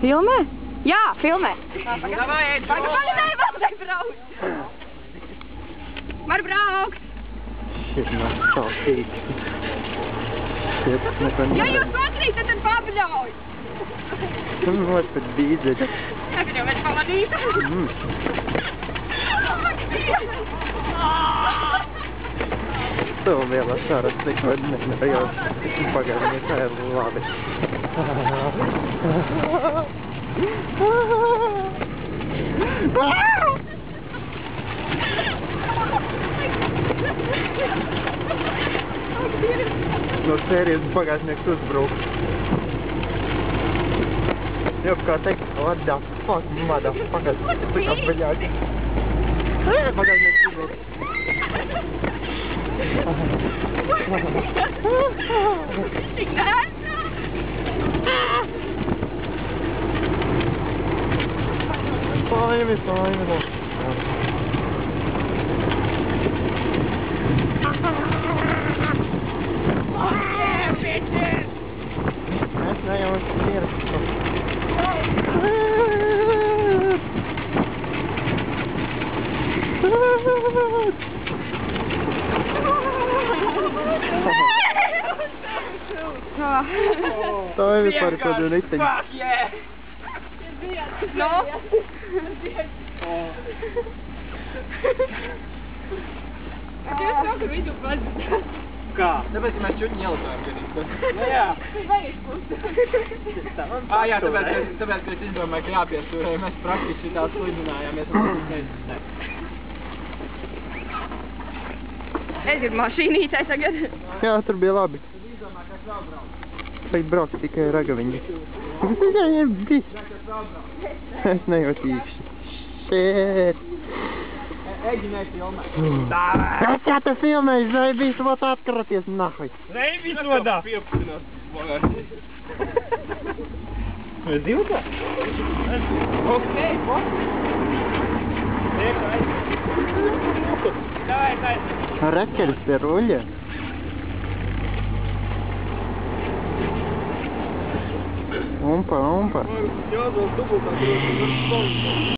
Filmē? Jā, filmē. Davai, ej, Pagaid, braukt. Var braukt. Šit nav sākīt. Šit neko Ja jūs nokrītat, tad pabļauj. Vot pat bīdzeļa. Tagad jau vajag pavadīt. Tev vēl saras neko nevarējos. Pagaidām, tā ir labi. No sērijas bagāžnieks uzbruk. Jau kā teikt, what the fuck, motherfucker, cik apveļāk. Bagāžnieks uzbruk. Tik nēs? Saimi. Es nejau ierakstu. Tā ir vispār kādu riteņu. Fuck yeah! No? Jūs sakat, vidu pazīt. Kā? Tāpēc, ka mēs čutņi ielutājam vienīgi. Nu jā. Jā, tāpēc, ka es izdomāju, ka jāpiestūrē. Mēs praktiski tā sliminājāmies un tas neizsnēs. Es gribu mašīnītē tagad. Jā, tur bija labi. Tad izdomā, kas vēl brauc. Vajag braukt tikai ragaviņi. Viņam viss. Es nejotīšu. Shit. Eģinēs filmē. Kas jā te filmēji? Zaibīs, vot atkraties, nahuj. Zaibīs vodā. Piepsinās. Mēs divtā? Okei, Davai. Rekeris pie ruļa. Umpa. Jā, vēl dubultā.